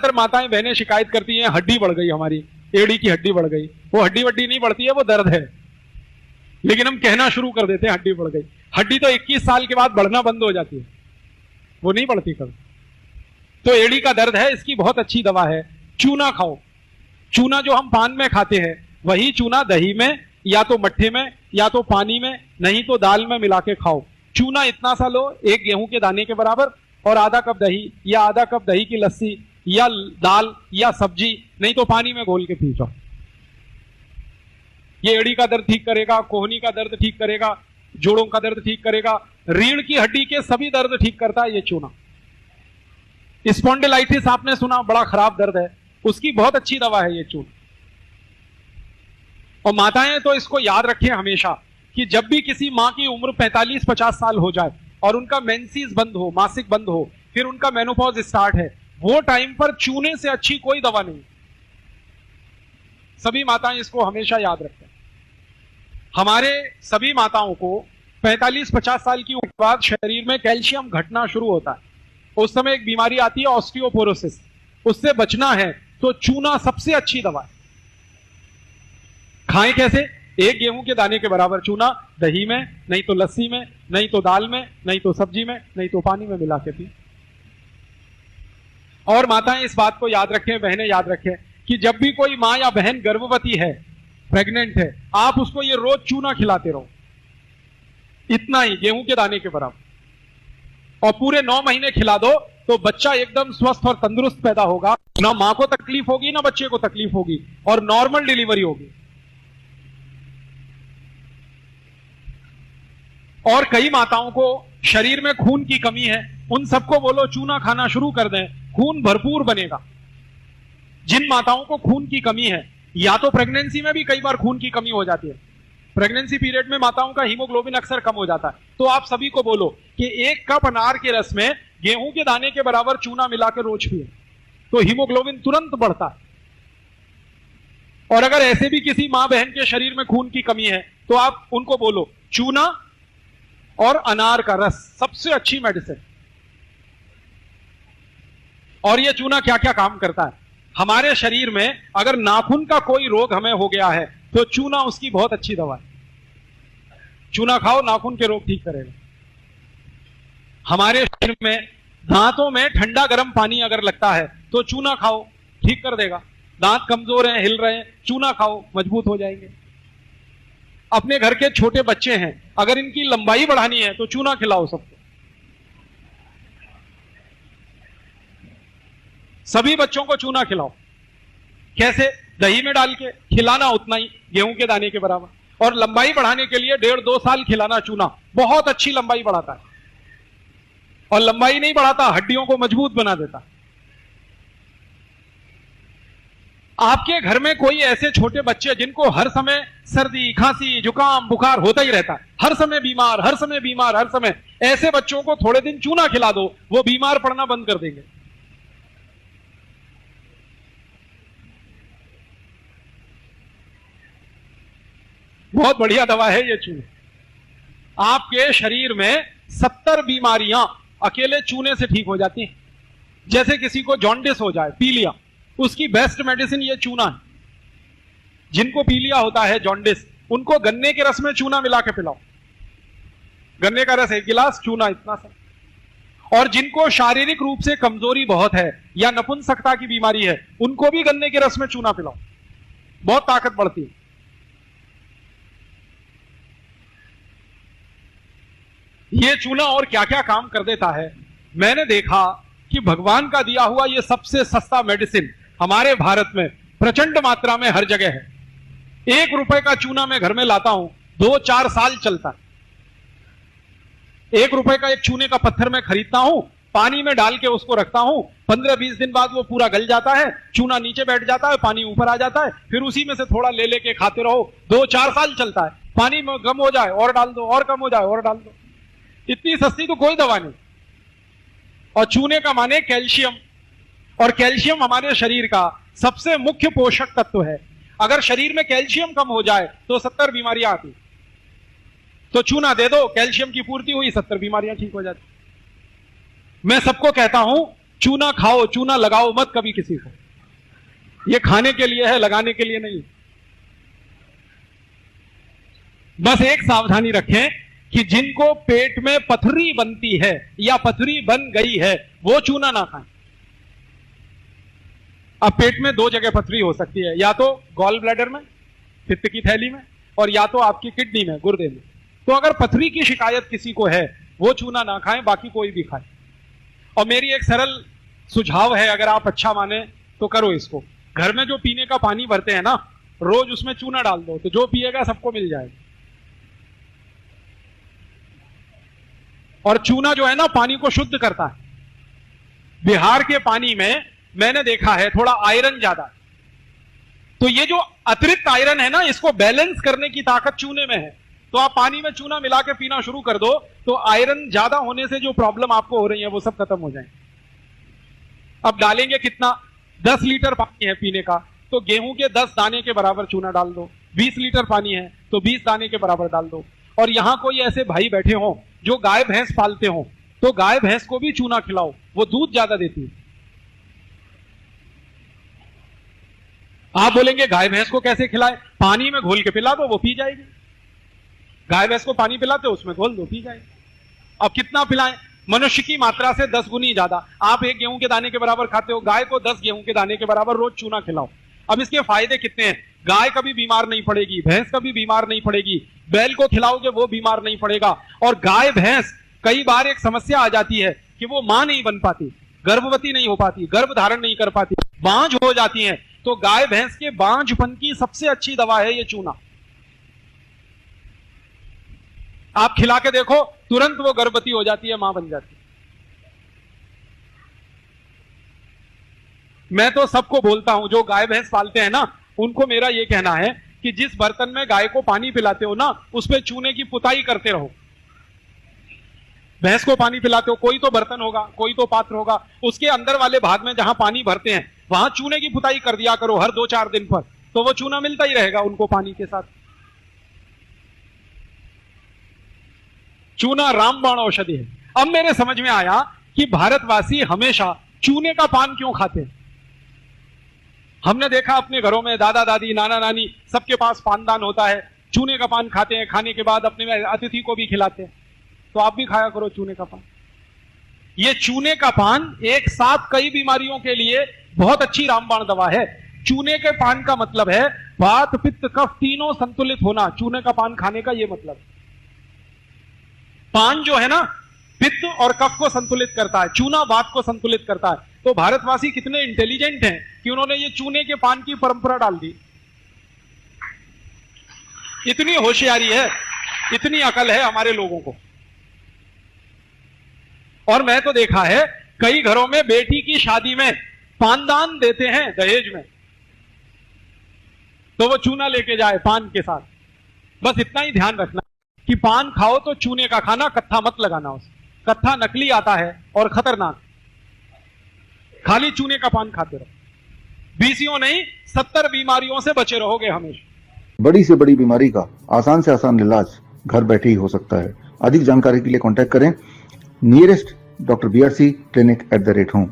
ज्यादातर माताएं बहनें शिकायत करती हैं हड्डी बढ़ गई, हमारी एड़ी की हड्डी बढ़ गई। वो हड्डी वड्डी नहीं बढ़ती है, वो दर्द है। लेकिन हम कहना शुरू कर देते हैं हड्डी बढ़ गई। हड्डी तो 21 साल के बाद बढ़ना बंद हो जाती है, वो नहीं बढ़ती कभी। तो एड़ी का दर्द है, इसकी बहुत अच्छी दवा है, चूना खाओ। चूना जो हम पान में खाते हैं, वही चूना दही में या तो मट्ठे में या तो पानी में, नहीं तो दाल में मिला के खाओ। चूना इतना सा लो, एक गेहूं के दाने के बराबर, और आधा कप दही या आधा कप दही की लस्सी या दाल या सब्जी, नहीं तो पानी में घोल के पी जाओ। ये एड़ी का दर्द ठीक करेगा, कोहनी का दर्द ठीक करेगा, जोड़ों का दर्द ठीक करेगा, रीढ़ की हड्डी के सभी दर्द ठीक करता है ये चूना। स्पॉन्डिलाइटिस आपने सुना, बड़ा खराब दर्द है, उसकी बहुत अच्छी दवा है ये चूना। और माताएं तो इसको याद रखें हमेशा कि जब भी किसी मां की उम्र 45-50 साल हो जाए और उनका मेंसेस बंद हो, मासिक बंद हो, फिर उनका मेनोपॉज स्टार्ट है, वो टाइम पर चूने से अच्छी कोई दवा नहीं। सभी माताएं इसको हमेशा याद रखें। हमारे सभी माताओं को 45-50 साल की उम्र के बाद शरीर में कैल्शियम घटना शुरू होता है। उस समय एक बीमारी आती है ऑस्टियोपोरोसिस, उससे बचना है तो चूना सबसे अच्छी दवा है। खाएं कैसे? एक गेहूं के दाने के बराबर चूना दही में, नहीं तो लस्सी में, नहीं तो दाल में, नहीं तो सब्जी में, नहीं तो पानी में मिला के पी। और माताएं इस बात को याद रखें, बहनें याद रखें कि जब भी कोई मां या बहन गर्भवती है, प्रेग्नेंट है, आप उसको ये रोज चूना खिलाते रहो, इतना ही गेहूं के दाने के बराबर, और पूरे 9 महीने खिला दो तो बच्चा एकदम स्वस्थ और तंदुरुस्त पैदा होगा। ना मां को तकलीफ होगी, ना बच्चे को तकलीफ होगी, और नॉर्मल डिलीवरी होगी। और कई माताओं को शरीर में खून की कमी है, उन सबको बोलो चूना खाना शुरू कर दें, खून भरपूर बनेगा। जिन माताओं को खून की कमी है, या तो प्रेगनेंसी में भी कई बार खून की कमी हो जाती है, प्रेगनेंसी पीरियड में माताओं का हीमोग्लोबिन अक्सर कम हो जाता है, तो आप सभी को बोलो कि 1 कप अनार के रस में गेहूं के दाने के बराबर चूना मिला के रोज पिए, तो हीमोग्लोबिन तुरंत बढ़ता है। और अगर ऐसे भी किसी मां बहन के शरीर में खून की कमी है, तो आप उनको बोलो चूना और अनार का रस सबसे अच्छी मेडिसिन। और यह चूना क्या क्या काम करता है? हमारे शरीर में अगर नाखून का कोई रोग हमें हो गया है, तो चूना उसकी बहुत अच्छी दवा है। चूना खाओ, नाखून के रोग ठीक करेगा। हमारे शरीर में दांतों में ठंडा गर्म पानी अगर लगता है, तो चूना खाओ, ठीक कर देगा। दांत कमजोर हैं, हिल रहे हैं, चूना खाओ, मजबूत हो जाएंगे। अपने घर के छोटे बच्चे हैं, अगर इनकी लंबाई बढ़ानी है तो चूना खिलाओ सबको। सभी बच्चों को चूना खिलाओ। कैसे? दही में डाल के खिलाना, उतना ही गेहूं के दाने के बराबर। और लंबाई बढ़ाने के लिए 1.5-2 साल खिलाना चूना, बहुत अच्छी लंबाई बढ़ाता है। और लंबाई नहीं बढ़ाता, हड्डियों को मजबूत बना देता। आपके घर में कोई ऐसे छोटे बच्चे जिनको हर समय सर्दी, खांसी, जुकाम, बुखार होता ही रहता है, हर समय बीमार, हर समय बीमार, हर समय, ऐसे बच्चों को थोड़े दिन चूना खिला दो, वो बीमार पड़ना बंद कर देंगे। बहुत बढ़िया दवा है ये चूना। आपके शरीर में 70 बीमारियां अकेले चूने से ठीक हो जाती हैं। जैसे किसी को जॉन्डिस हो जाए, पीलिया, उसकी बेस्ट मेडिसिन ये चूना है। जिनको पीलिया होता है, जॉन्डिस, उनको गन्ने के रस में चूना मिला के पिलाओ। गन्ने का रस 1 गिलास, चूना इतना सा। और जिनको शारीरिक रूप से कमजोरी बहुत है या नपुंसकता की बीमारी है, उनको भी गन्ने के रस में चूना पिलाओ, बहुत ताकत बढ़ती है। ये चूना और क्या क्या काम कर देता है? मैंने देखा कि भगवान का दिया हुआ ये सबसे सस्ता मेडिसिन हमारे भारत में प्रचंड मात्रा में हर जगह है। 1 रुपए का चूना मैं घर में लाता हूं, 2-4 साल चलता है। 1 रुपए का एक चूने का पत्थर मैं खरीदता हूं, पानी में डाल के उसको रखता हूं, 15-20 दिन बाद वो पूरा गल जाता है, चूना नीचे बैठ जाता है, पानी ऊपर आ जाता है, फिर उसी में से थोड़ा ले लेके खाते रहो, 2-4 साल चलता है। पानी में कम हो जाए और डाल दो, और कम हो जाए और डाल दो। इतनी सस्ती तो कोई दवा नहीं। और चूने का माने कैल्शियम, और कैल्शियम हमारे शरीर का सबसे मुख्य पोषक तत्व है। अगर शरीर में कैल्शियम कम हो जाए तो 70 बीमारियां आती। तो चूना दे दो, कैल्शियम की पूर्ति हुई, 70 बीमारियां ठीक हो जाती। मैं सबको कहता हूं चूना खाओ, चूना लगाओ मत कभी किसी को। ये खाने के लिए है, लगाने के लिए नहीं। बस एक सावधानी रखें कि जिनको पेट में पथरी बनती है या पथरी बन गई है वो चूना ना खाएं। अब पेट में दो जगह पथरी हो सकती है, या तो गॉल ब्लैडर में, पित्त की थैली में, और या तो आपकी किडनी में, गुर्दे में। तो अगर पथरी की शिकायत किसी को है वो चूना ना खाएं, बाकी कोई भी खाए। और मेरी एक सरल सुझाव है, अगर आप अच्छा माने तो करो इसको। घर में जो पीने का पानी भरते हैं ना, रोज उसमें चूना डाल दो, तो जो पिएगा सबको मिल जाएगा। और चूना जो है ना पानी को शुद्ध करता है। बिहार के पानी में मैंने देखा है थोड़ा आयरन ज्यादा, तो ये जो अतिरिक्त आयरन है ना, इसको बैलेंस करने की ताकत चूने में है। तो आप पानी में चूना मिला के पीना शुरू कर दो, तो आयरन ज्यादा होने से जो प्रॉब्लम आपको हो रही है वो सब खत्म हो जाएंगे। अब डालेंगे कितना? 10 लीटर पानी है पीने का, तो गेहूं के 10 दाने के बराबर चूना डाल दो। 20 लीटर पानी है तो 20 दाने के बराबर डाल दो। और यहां कोई ऐसे भाई बैठे हो जो गाय भैंस पालते हो, तो गाय भैंस को भी चूना खिलाओ, वो दूध ज्यादा देती है। आप बोलेंगे गाय भैंस को कैसे खिलाए? पानी में घोल के पिला दो, वो पी जाएगी। गाय भैंस को पानी पिलाते हो, उसमें घोल दो, पी जाएगी। अब कितना पिलाएं? मनुष्य की मात्रा से 10 गुनी ज्यादा। आप एक गेहूं के दाने के बराबर खाते हो, गाय को 10 गेहूं के दाने के बराबर रोज चूना खिलाओ। अब इसके फायदे कितने हैं? गाय कभी बीमार नहीं पड़ेगी, भैंस कभी बीमार नहीं पड़ेगी, बैल को खिलाओगे वो बीमार नहीं पड़ेगा। और गाय भैंस, कई बार एक समस्या आ जाती है कि वो मां नहीं बन पाती, गर्भवती नहीं हो पाती, गर्भ धारण नहीं कर पाती, बांझ हो जाती हैं। तो गाय भैंस के बांझपन की सबसे अच्छी दवा है ये चूना। आप खिला के देखो, तुरंत वो गर्भवती हो जाती है, मां बन जाती है। मैं तो सबको बोलता हूं जो गाय भैंस पालते हैं ना, उनको मेरा ये कहना है कि जिस बर्तन में गाय को पानी पिलाते हो ना, उसपे चूने की पुताई करते रहो। भैंस को पानी पिलाते हो, कोई तो बर्तन होगा, कोई तो पात्र होगा, उसके अंदर वाले भाग में जहां पानी भरते हैं वहां चूने की पुताई कर दिया करो हर 2-4 दिन पर, तो वो चूना मिलता ही रहेगा उनको पानी के साथ। चूना रामबाण औषधि है। अब मेरे समझ में आया कि भारतवासी हमेशा चूने का पान क्यों खाते हैं। हमने देखा अपने घरों में दादा दादी, नाना नानी, सबके पास पानदान होता है, चूने का पान खाते हैं, खाने के बाद अपने अतिथि को भी खिलाते हैं। तो आप भी खाया करो चूने का पान। ये चूने का पान एक साथ कई बीमारियों के लिए बहुत अच्छी रामबाण दवा है। चूने के पान का मतलब है वात पित्त कफ तीनों संतुलित होना। चूने का पान खाने का ये मतलब। पान जो है ना, पित्त और कफ को संतुलित करता है, चूना वात को संतुलित करता है। तो भारतवासी कितने इंटेलिजेंट हैं कि उन्होंने ये चूने के पान की परंपरा डाल दी। इतनी होशियारी है, इतनी अकल है हमारे लोगों को। और मैं तो देखा है कई घरों में बेटी की शादी में पानदान देते हैं दहेज में, तो वो चूना लेके जाए पान के साथ। बस इतना ही ध्यान रखना कि पान खाओ तो चूने का खाना, कत्था मत लगाना। उस कत्था नकली आता है और खतरनाक। खाली चूने का पान खाते रहो, 20 नहीं 70 बीमारियों से बचे रहोगे हमेशा। बड़ी से बड़ी बीमारी का आसान से आसान इलाज घर बैठे ही हो सकता है। अधिक जानकारी के लिए कांटेक्ट करें nearest doctor BRC clinic @ home.